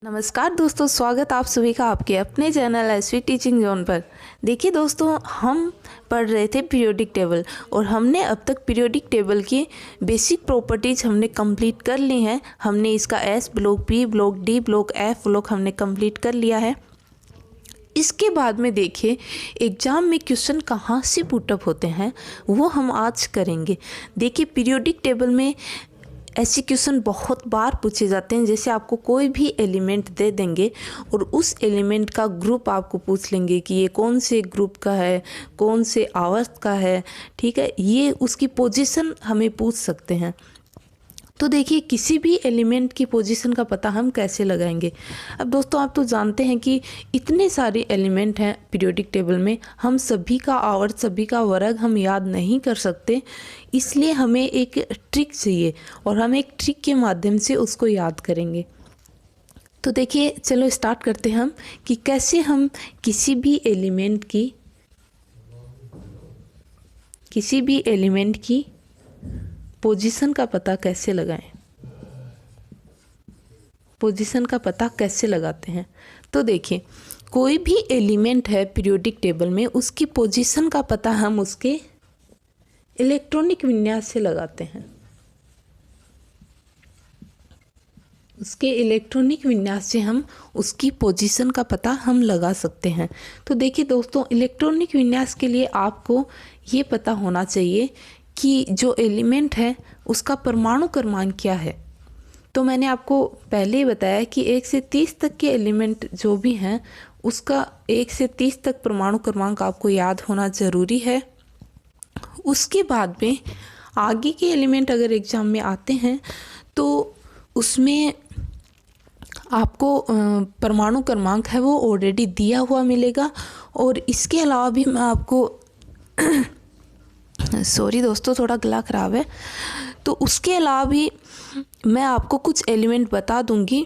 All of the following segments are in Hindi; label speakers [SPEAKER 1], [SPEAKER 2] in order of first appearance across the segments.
[SPEAKER 1] नमस्कार दोस्तों, स्वागत आप सभी का आपके अपने चैनल एसवी टीचिंग जोन पर। देखिए दोस्तों, हम पढ़ रहे थे पीरियोडिक टेबल और हमने अब तक पीरियोडिक टेबल की बेसिक प्रॉपर्टीज़ हमने कंप्लीट कर ली हैं। हमने इसका S block, P block, D block, F block हमने कंप्लीट कर लिया है। इसके बाद में देखिए एग्ज़ाम में क्वेश्चन कहाँ से पुटअप होते हैं वो हम आज करेंगे। देखिए पीरियोडिक टेबल में ऐसे क्वेश्चन बहुत बार पूछे जाते हैं। जैसे आपको कोई भी एलिमेंट दे देंगे और उस एलिमेंट का ग्रुप आपको पूछ लेंगे कि ये कौन से ग्रुप का है, कौन से आवर्त का है, ठीक है, ये उसकी पोजीशन हमें पूछ सकते हैं। तो देखिए किसी भी एलिमेंट की पोजीशन का पता हम कैसे लगाएंगे। अब दोस्तों आप तो जानते हैं कि इतने सारे एलिमेंट हैं पीरियोडिक टेबल में, हम सभी का आवर्त, सभी का वर्ग हम याद नहीं कर सकते। इसलिए हमें एक ट्रिक चाहिए और हम एक ट्रिक के माध्यम से उसको याद करेंगे। तो देखिए चलो स्टार्ट करते हैं हम कि कैसे हम किसी भी एलिमेंट की पोजीशन का पता कैसे लगाएं। पोजीशन का पता कैसे लगाते हैं, तो देखिए कोई भी एलिमेंट है पीरियोडिक टेबल में, उसकी पोजीशन का पता हम उसके इलेक्ट्रॉनिक विन्यास से लगाते हैं। उसके इलेक्ट्रॉनिक विन्यास से हम उसकी पोजीशन का पता हम लगा सकते हैं। तो देखिए दोस्तों, इलेक्ट्रॉनिक विन्यास के लिए आपको ये पता होना चाहिए कि जो एलिमेंट है उसका परमाणु क्रमांक क्या है। तो मैंने आपको पहले ही बताया कि 1 से 30 तक के एलिमेंट जो भी हैं उसका 1 से 30 तक परमाणु क्रमांक आपको याद होना ज़रूरी है। उसके बाद में आगे के एलिमेंट अगर एग्ज़ाम में आते हैं तो उसमें आपको परमाणु क्रमांक है वो ऑलरेडी दिया हुआ मिलेगा। और इसके अलावा भी मैं आपको सॉरी दोस्तों, थोड़ा गला ख़राब है, तो उसके अलावा भी मैं आपको कुछ एलिमेंट बता दूंगी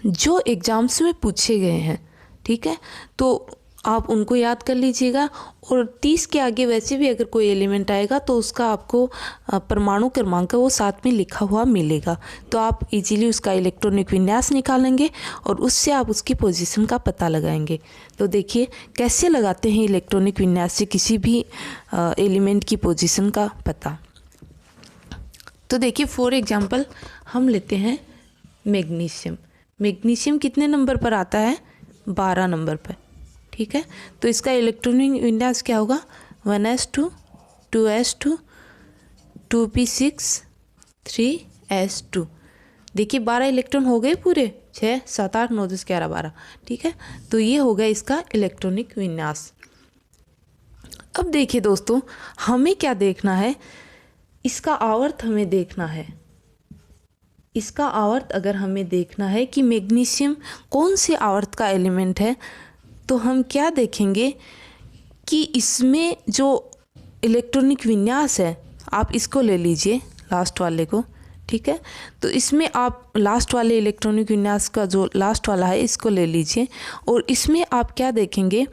[SPEAKER 1] जो एग्ज़ाम्स में पूछे गए हैं, ठीक है, तो आप उनको याद कर लीजिएगा। और 30 के आगे वैसे भी अगर कोई एलिमेंट आएगा तो उसका आपको परमाणु क्रमांक वो साथ में लिखा हुआ मिलेगा, तो आप इजीली उसका इलेक्ट्रॉनिक विन्यास निकालेंगे और उससे आप उसकी पोजीशन का पता लगाएंगे। तो देखिए कैसे लगाते हैं इलेक्ट्रॉनिक विन्यास से किसी भी एलिमेंट की पोजीशन का पता। तो देखिए फॉर एग्जांपल हम लेते हैं मैग्नीशियम। मैग्नीशियम कितने नंबर पर आता है? 12 नंबर पर, ठीक है। तो इसका इलेक्ट्रॉनिक विन्यास क्या होगा? 1s2, 2s2, 2p6, 3s2। देखिए 12 इलेक्ट्रॉन हो गए पूरे, 6, 7, 8, 9, 10, 11, 12, ठीक है। तो ये हो गया इसका इलेक्ट्रॉनिक विन्यास। अब देखिए दोस्तों, हमें क्या देखना है, इसका आवर्त हमें देखना है। इसका आवर्त अगर हमें देखना है कि मैग्नीशियम कौन से आवर्त का एलिमेंट है, तो हम क्या देखेंगे कि इसमें जो इलेक्ट्रॉनिक विन्यास है, आप इसको ले लीजिए लास्ट वाले को, ठीक है। तो इसमें आप लास्ट वाले इलेक्ट्रॉनिक विन्यास का जो लास्ट वाला है इसको ले लीजिए और इसमें आप क्या देखेंगे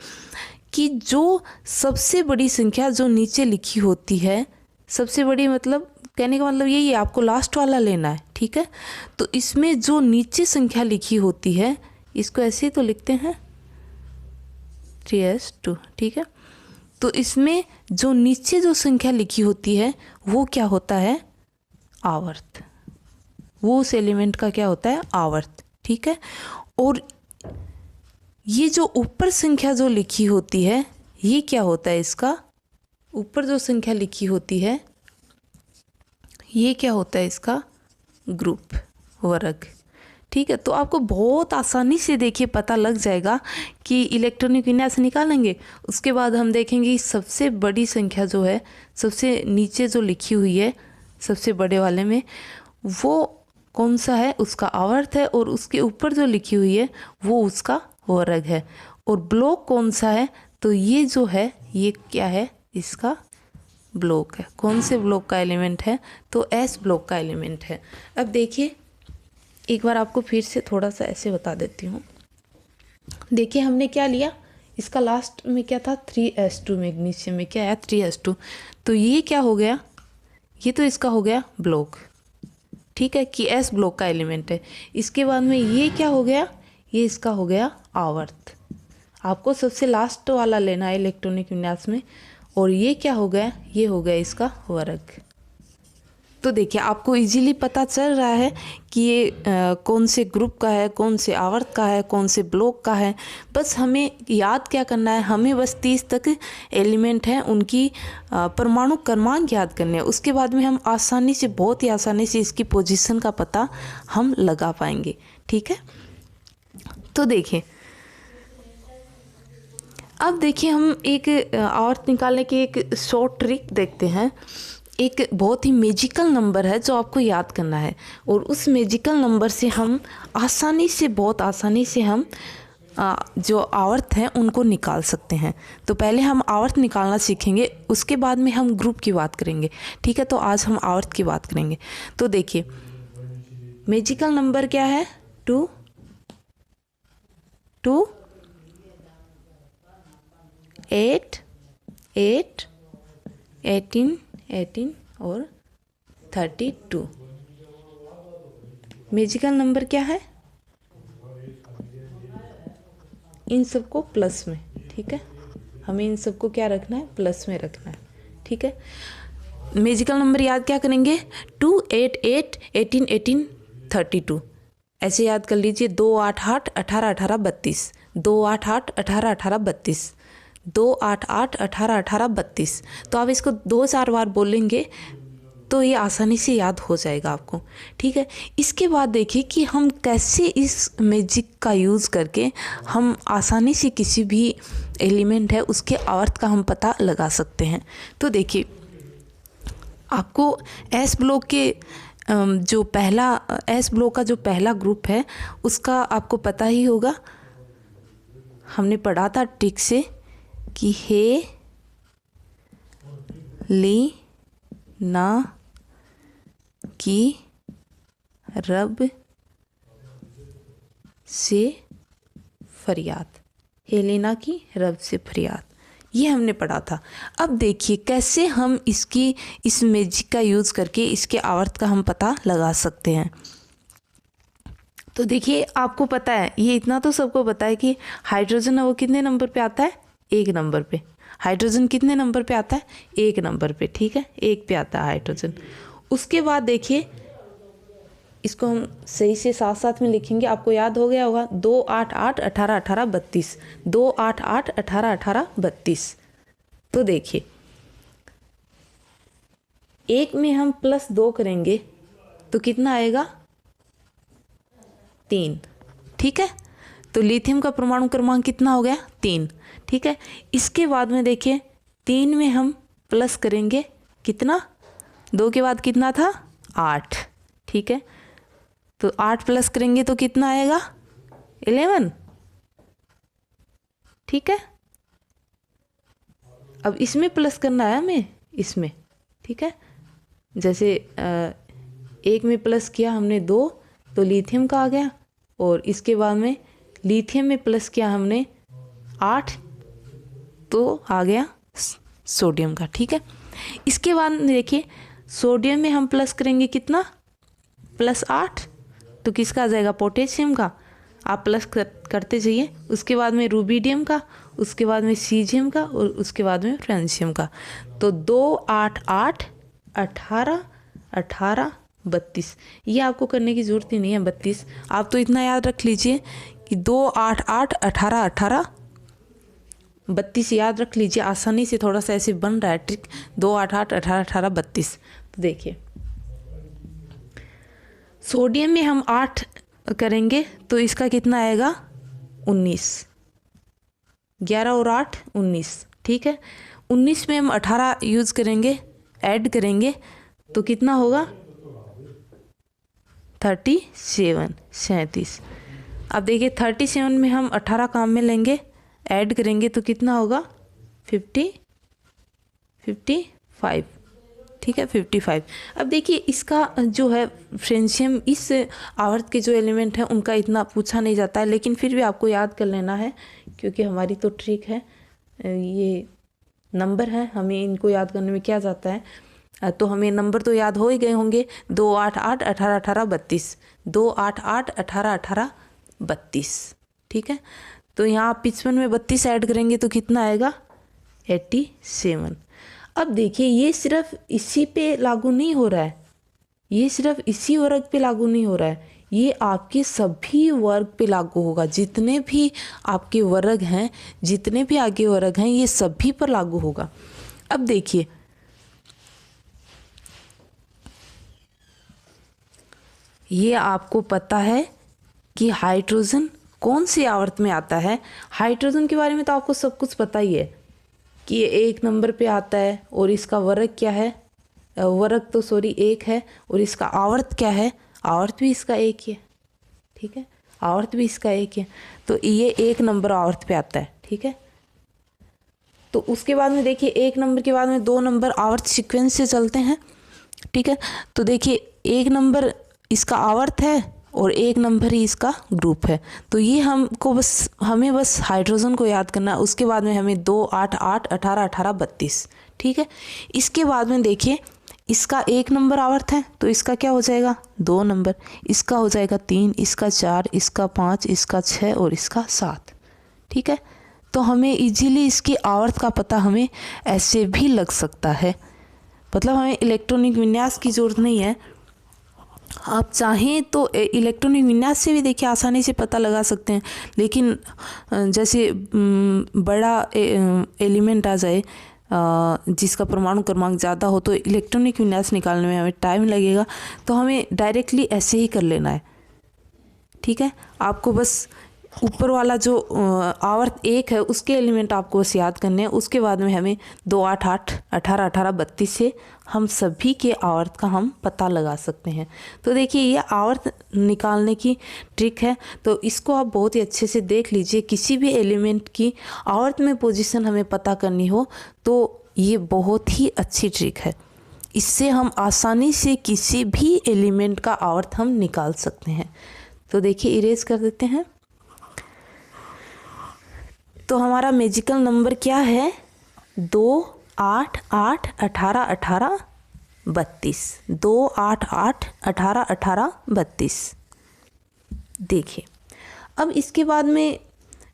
[SPEAKER 1] कि जो सबसे बड़ी संख्या जो नीचे लिखी होती है, सबसे बड़ी मतलब कहने का मतलब यही है, आपको लास्ट वाला लेना है, ठीक है। तो इसमें जो नीचे संख्या लिखी होती है, इसको ऐसे ही तो लिखते हैं 3s2, ठीक है। तो इसमें जो नीचे जो संख्या लिखी होती है वो क्या होता है? आवर्त। वो उस एलिमेंट का क्या होता है? आवर्त, ठीक है। और ये जो ऊपर संख्या जो लिखी होती है ये क्या होता है? इसका ऊपर जो संख्या लिखी होती है ये क्या होता है? इसका ग्रुप, वर्ग, ठीक है। तो आपको बहुत आसानी से देखिए पता लग जाएगा कि इलेक्ट्रॉनिक विन्यास निकालेंगे। उसके बाद हम देखेंगे सबसे बड़ी संख्या जो है, सबसे नीचे जो लिखी हुई है सबसे बड़े वाले में, वो कौन सा है? उसका आवर्त है। और उसके ऊपर जो लिखी हुई है वो उसका वर्ग है। और ब्लॉक कौन सा है? तो ये जो है ये क्या है? इसका ब्लॉक है। कौन से ब्लॉक का एलिमेंट है? तो एस ब्लॉक का एलिमेंट है। अब देखिए एक बार आपको फिर से थोड़ा सा ऐसे बता देती हूँ। देखिए हमने क्या लिया, इसका लास्ट में क्या था? 3s2। मैग्नीशियम में क्या है? 3s2। तो ये क्या हो गया? ये तो इसका हो गया ब्लॉक, ठीक है, कि एस ब्लॉक का एलिमेंट है। इसके बाद में ये क्या हो गया, ये इसका हो गया आवर्त। आपको सबसे लास्ट वाला लेना है इलेक्ट्रॉनिक विन्यास में। और ये क्या हो गया, ये हो गया इसका वर्ग। तो देखिए आपको इजीली पता चल रहा है कि ये कौन से ग्रुप का है, कौन से आवर्त का है, कौन से ब्लॉक का है। बस हमें याद क्या करना है, हमें बस 30 तक एलिमेंट हैं उनकी परमाणु क्रमांक याद करने हैं। उसके बाद में हम आसानी से, बहुत ही आसानी से इसकी पोजीशन का पता हम लगा पाएंगे। ठीक है, तो देखिए अब देखिए हम एक आवर्त निकालने की एक शॉर्ट ट्रिक देखते हैं। एक बहुत ही मैजिकल नंबर है जो आपको याद करना है, और उस मैजिकल नंबर से हम आसानी से, बहुत आसानी से हम जो आवर्त हैं उनको निकाल सकते हैं। तो पहले हम आवर्त निकालना सीखेंगे, उसके बाद में हम ग्रुप की बात करेंगे। ठीक है, तो आज हम आवर्त की बात करेंगे। तो देखिए मैजिकल नंबर क्या है, 2 2 8 8 18 18 और 32। मैजिकल नंबर क्या है, इन सबको प्लस में। ठीक है, हमें इन सबको क्या रखना है, प्लस में रखना है। ठीक है, मैजिकल नंबर याद क्या करेंगे, 2 8 8 18 18 32। ऐसे याद कर लीजिए, 2 8 8 18 18 32, 2 8 8 18 18 32, 2 8 8 18 18 32। तो आप इसको 2-4 बार बोलेंगे तो ये आसानी से याद हो जाएगा आपको। ठीक है, इसके बाद देखिए कि हम कैसे इस मैजिक का यूज़ करके हम आसानी से किसी भी एलिमेंट है उसके आवर्त का हम पता लगा सकते हैं। तो देखिए आपको एस ब्लॉक के जो पहला एस ब्लॉक का जो पहला ग्रुप है उसका आपको पता ही होगा, हमने पढ़ा था ट्रिक से कि हे ली ना की रब से फरियाद, हेलेना की रब से फरियाद, ये हमने पढ़ा था। अब देखिए कैसे हम इस मैजिक का यूज़ करके इसके आवर्त का हम पता लगा सकते हैं। तो देखिए आपको पता है, ये इतना तो सबको पता है कि हाइड्रोजन है वो कितने नंबर पे आता है, 1 नंबर पे। हाइड्रोजन कितने नंबर पे आता है, 1 नंबर पे। ठीक है, 1 पे आता है हाइड्रोजन। उसके बाद देखिए इसको हम सही से साथ साथ में लिखेंगे, आपको याद हो गया होगा, 2 8 8 18 18 32, 2 8 8 18 18 32। तो देखिए 1 में हम +2 करेंगे तो कितना आएगा, 3। ठीक है, तो लिथियम का परमाणु क्रमांक कितना हो गया, 3। ठीक है, इसके बाद में देखिए 3 में हम प्लस करेंगे कितना, 2 के बाद कितना था, 8। ठीक है, तो 8 प्लस करेंगे तो कितना आएगा, 11। ठीक है, अब इसमें प्लस करना है हमें, इसमें। ठीक है, जैसे 1 में प्लस किया हमने 2 तो लिथियम का आ गया, और इसके बाद में लिथियम में प्लस किया हमने 8 तो आ गया सोडियम का। ठीक है, इसके बाद देखिए सोडियम में हम प्लस करेंगे कितना, +8 तो किसका आ जाएगा, पोटेशियम का। आप प्लस करते जाइए। उसके बाद में रूबिडियम का, उसके बाद में सीजियम का, और उसके बाद में फ्रांसियम का। तो 2 8 8 18 18 32, ये आपको करने की ज़रूरत ही नहीं है 32। आप तो इतना याद रख लीजिए कि 2 8 8 18 18 32 याद रख लीजिए, आसानी से। थोड़ा सा ऐसे बन रहा है ट्रिक, 2 8 8 18 18 32। तो देखिए सोडियम में हम 8 करेंगे तो इसका कितना आएगा, 19। 11 और 8 19। ठीक है, 19 में हम 18 यूज़ करेंगे, ऐड करेंगे तो कितना होगा, 37 37। अब देखिए 37 में हम 18 काम में लेंगे, ऐड करेंगे तो कितना होगा, 55। ठीक है, 55। अब देखिए इसका जो है फ्रेंशियम, इस आवर्त के जो एलिमेंट हैं उनका इतना पूछा नहीं जाता है, लेकिन फिर भी आपको याद कर लेना है क्योंकि हमारी तो ट्रिक है, ये नंबर है, हमें इनको याद करने में क्या जाता है। तो हमें नंबर तो याद हो ही गए होंगे, 2 8 8 18 18 32, 2 8 8 18 18 32। ठीक है, तो यहाँ 55 में 32 ऐड करेंगे तो कितना आएगा 87। अब देखिए ये सिर्फ इसी पे लागू नहीं हो रहा है, ये सिर्फ इसी वर्ग पे लागू नहीं हो रहा है, ये आपके सभी वर्ग पे लागू होगा। जितने भी आपके वर्ग हैं, जितने भी आगे वर्ग हैं, ये सभी पर लागू होगा। अब देखिए ये आपको पता है कि हाइड्रोजन कौन सी आवर्त में आता है। हाइड्रोजन के बारे में तो आपको सब कुछ पता ही है कि ये 1 नंबर पे आता है और इसका वर्ग क्या है, वर्ग तो सॉरी 1 है, और इसका आवर्त क्या है, आवर्त भी इसका 1 ही है। ठीक है, आवर्त भी इसका 1 है, तो ये 1 नंबर आवर्त पे आता है। ठीक है, तो उसके बाद में देखिए 1 नंबर के बाद में 2 नंबर आवर्त सीक्वेंस से चलते हैं। ठीक है, तो देखिए 1 नंबर इसका आवर्त है और 1 नंबर ही इसका ग्रुप है। तो ये हमें बस हाइड्रोजन को याद करना है। उसके बाद में हमें 2 8 8 18 18 32। ठीक है, इसके बाद में देखिए इसका 1 नंबर आवर्त है तो इसका क्या हो जाएगा 2 नंबर, इसका हो जाएगा 3, इसका 4, इसका 5, इसका 6 और इसका 7। ठीक है, तो हमें इजीली इसकी आवर्त का पता हमें ऐसे भी लग सकता है, मतलब हमें इलेक्ट्रॉनिक विन्यास की ज़रूरत नहीं है। आप चाहें तो इलेक्ट्रॉनिक विन्यास से भी देखिए आसानी से पता लगा सकते हैं, लेकिन जैसे बड़ा एलिमेंट आ जाए जिसका परमाणु क्रमांक ज़्यादा हो तो इलेक्ट्रॉनिक विन्यास निकालने में हमें टाइम लगेगा, तो हमें डायरेक्टली ऐसे ही कर लेना है। ठीक है, आपको बस ऊपर वाला जो आवर्त 1 है उसके एलिमेंट आपको बस याद करने हैं। उसके बाद में हमें 2 8 8 18 18 32 से हम सभी के आवर्त का हम पता लगा सकते हैं। तो देखिए ये आवर्त निकालने की ट्रिक है, तो इसको आप बहुत ही अच्छे से देख लीजिए। किसी भी एलिमेंट की आवर्त में पोजीशन हमें पता करनी हो तो ये बहुत ही अच्छी ट्रिक है। इससे हम आसानी से किसी भी एलिमेंट का आवर्त हम निकाल सकते हैं। तो देखिए इरेज कर देते हैं। तो हमारा मैजिकल नंबर क्या है 2 8 8 18 18 32, 2 8 8 18 18 32। देखिए अब इसके बाद में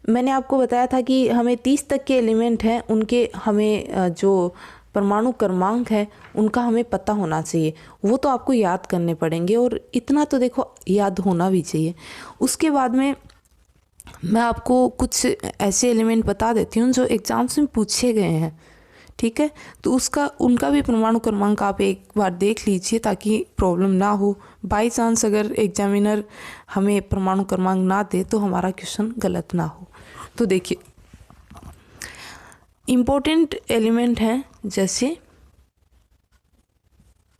[SPEAKER 1] मैंने आपको बताया था कि हमें 30 तक के एलिमेंट हैं, उनके हमें जो परमाणु क्रमांक है उनका हमें पता होना चाहिए। वो तो आपको याद करने पड़ेंगे और इतना तो देखो याद होना भी चाहिए। उसके बाद में मैं आपको कुछ ऐसे एलिमेंट बता देती हूँ जो एग्ज़ाम्स में पूछे गए हैं। ठीक है, तो उनका भी परमाणु क्रमांक आप एक बार देख लीजिए ताकि प्रॉब्लम ना हो। बाई चांस अगर एग्जामिनर हमें परमाणु क्रमांक ना दे तो हमारा क्वेश्चन गलत ना हो। तो देखिए इम्पोर्टेंट एलिमेंट हैं, जैसे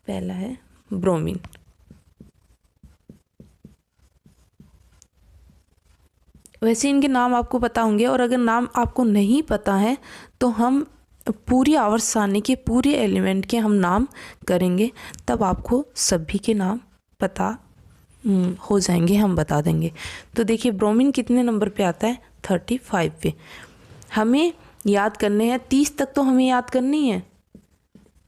[SPEAKER 1] पहला है ब्रोमीन। वैसे इनके नाम आपको पता होंगे, और अगर नाम आपको नहीं पता है तो हम पूरी आवर्त सारणी के पूरे एलिमेंट के हम नाम करेंगे, तब आपको सभी के नाम पता हो जाएंगे, हम बता देंगे। तो देखिए ब्रोमीन कितने नंबर पे आता है 35 पे। हमें याद करने हैं 30 तक, तो हमें याद करनी है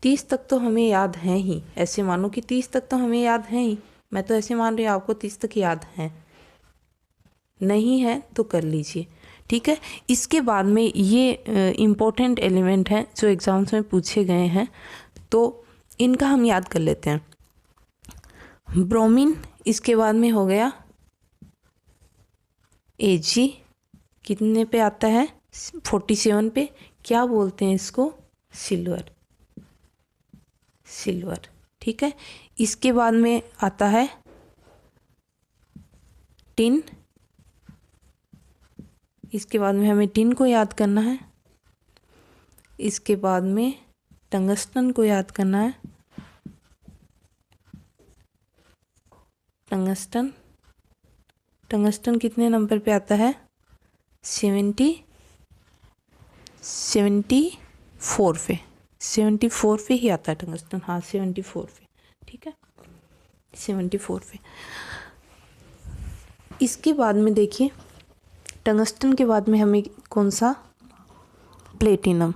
[SPEAKER 1] 30 तक तो हमें याद हैं ही। ऐसे मानो कि 30 तक तो हमें याद हैं ही, मैं तो ऐसे मान रही हूँ आपको 30 तक याद हैं, नहीं है तो कर लीजिए। ठीक है, इसके बाद में ये इम्पोर्टेंट एलिमेंट हैं जो एग्ज़ाम्स में पूछे गए हैं, तो इनका हम याद कर लेते हैं। ब्रोमीन, इसके बाद में हो गया Ag, कितने पे आता है 47 पे। क्या बोलते हैं इसको सिल्वर। ठीक है, इसके बाद में आता है टिन। इसके बाद में हमें टिन को याद करना है। इसके बाद में टंगस्टन को याद करना है। टंगस्टन कितने नंबर पे आता है 74 पे। 74 पे ही आता है टंगस्टन, हाँ 74 पे। ठीक है, 74 पे। इसके बाद में देखिए टंगस्टन के बाद में हमें कौन सा प्लेटिनम।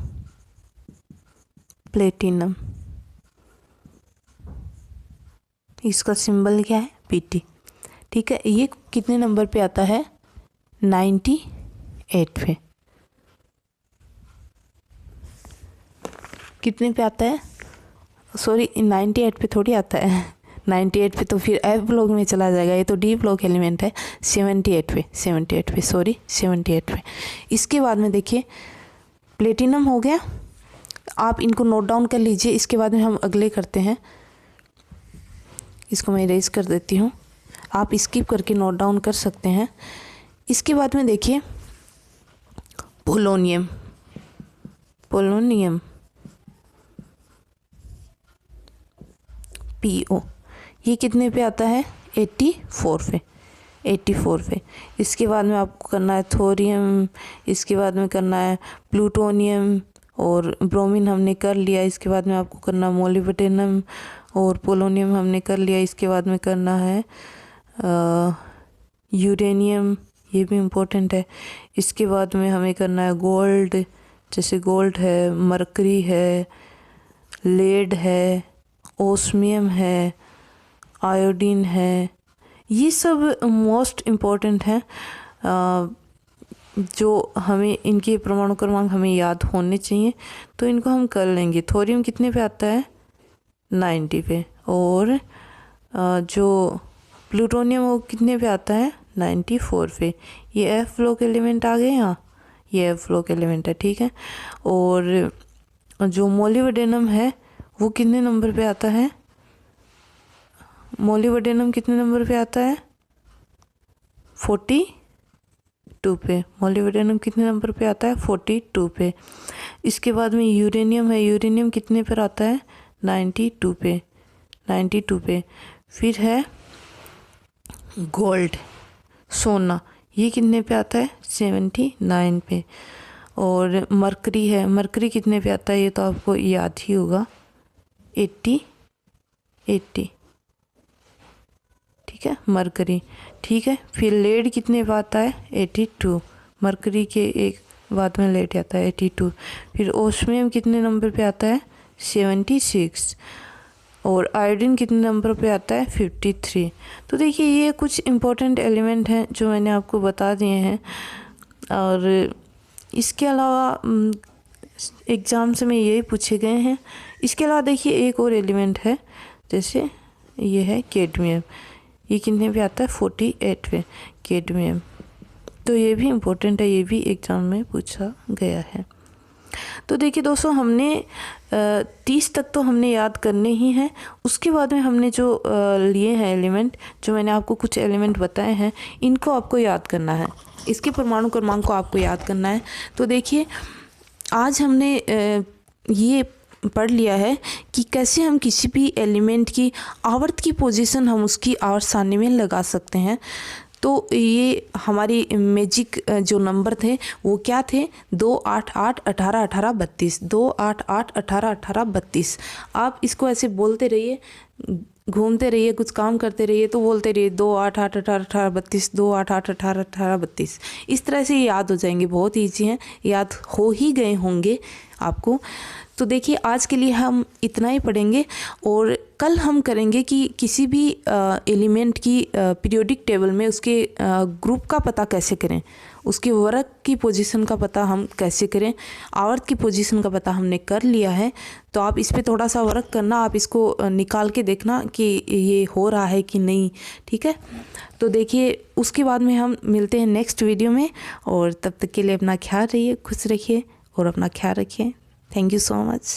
[SPEAKER 1] इसका सिंबल क्या है, Pt। ठीक है, ये कितने नंबर पे आता है, 98 पे। कितने पे आता है, सॉरी 98 पे थोड़ी आता है, 98 पे तो फिर एफ ब्लॉक में चला जाएगा, ये तो डी ब्लॉक एलिमेंट है। 78 पे सॉरी 78 पे। इसके बाद में देखिए प्लेटिनम हो गया, आप इनको नोट डाउन कर लीजिए। इसके बाद में हम अगले करते हैं, इसको मैं इरेज कर देती हूँ, आप स्किप करके नोट डाउन कर सकते हैं। इसके बाद में देखिए पोलोनियम, PO, ये कितने पे आता है, 84 पे। इसके बाद में आपको करना है थोरियम, इसके बाद में करना है प्लूटोनियम और ब्रोमीन हमने कर लिया। इसके बाद में आपको करना मोलिब्डेनम और पोलोनियम हमने कर लिया। इसके बाद में करना है यूरेनियम, ये भी इम्पोर्टेंट है। इसके बाद में हमें करना है गोल्ड, जैसे गोल्ड है, मरकरी है, लेड है, ओस्मियम है, आयोडीन है। ये सब मोस्ट इम्पोर्टेंट हैं जो हमें इनके परमाणु क्रमांक हमें याद होने चाहिए, तो इनको हम कर लेंगे। थोरियम कितने पे आता है, 90 पे। और जो प्लूटोनियम वो कितने पे आता है, 94 पे। ये एफ ब्लॉक एलिमेंट आ गए यहाँ, ये एफ ब्लॉक एलिमेंट है, ठीक है। और जो मोलिब्डेनम है वो कितने नंबर पे आता है, मोलिब्डेनम कितने नंबर पे आता है, 42 पे। मोलिब्डेनम कितने नंबर पे आता है, 42 पे। इसके बाद में यूरेनियम है, यूरेनियम कितने पर आता है, 92 पे। फिर है गोल्ड, सोना, ये कितने पे आता है, 79 पे। और मरकरी है, मरकरी कितने पे आता है, ये तो आपको याद ही होगा, 80, ठीक है, मरकरी, ठीक है। फिर लेड कितने पे आता है, 82, मरकरी के एक बाद में लेड आता है 82। फिर ओस्मियम कितने नंबर पे आता है, 76। और आयोडीन कितने नंबर पे आता है, 53। तो देखिए ये कुछ इम्पोर्टेंट एलिमेंट हैं जो मैंने आपको बता दिए हैं। और इसके अलावा एग्ज़ाम से में यही पूछे गए हैं। इसके अलावा देखिए एक और एलिमेंट है, जैसे ये है कैडमियम, ये कितने पे आता है, 48 पे, कैडमियम। तो ये भी इम्पोर्टेंट है, ये भी एग्ज़ाम में पूछा गया है। तो देखिए दोस्तों, हमने 30 तक तो हमने याद करने ही हैं। उसके बाद में हमने जो लिए हैं एलिमेंट, जो मैंने आपको कुछ एलिमेंट बताए हैं, इनको आपको याद करना है, इसके परमाणु क्रमांक को आपको याद करना है। तो देखिए आज हमने ये पढ़ लिया है कि कैसे हम किसी भी एलिमेंट की आवर्त की पोजीशन हम उसकी आवर्त सारणी में लगा सकते हैं। तो ये हमारी मैजिक जो नंबर थे वो क्या थे, 2 8 8 18 18 32, 2 8 8 18 18 32। आप इसको ऐसे बोलते रहिए, घूमते रहिए, कुछ काम करते रहिए तो बोलते रहिए 2 8 8 18 18 32, 2 8 8 18 18 32। इस तरह से याद हो जाएंगे, बहुत ईजी हैं, याद हो ही गए होंगे आपको। तो देखिए आज के लिए हम इतना ही पढ़ेंगे और कल हम करेंगे कि किसी भी एलिमेंट की पीरियोडिक टेबल में उसके ग्रुप का पता कैसे करें, उसके वर्ग की पोजीशन का पता हम कैसे करें। आवर्त की पोजीशन का पता हमने कर लिया है, तो आप इस पे थोड़ा सा वर्क करना, आप इसको निकाल के देखना कि ये हो रहा है कि नहीं, ठीक है। तो देखिए उसके बाद में हम मिलते हैं नेक्स्ट वीडियो में, और तब तक के लिए अपना ख्याल रखिए, खुश रखिए और अपना ख्याल रखिए। Thank you so much.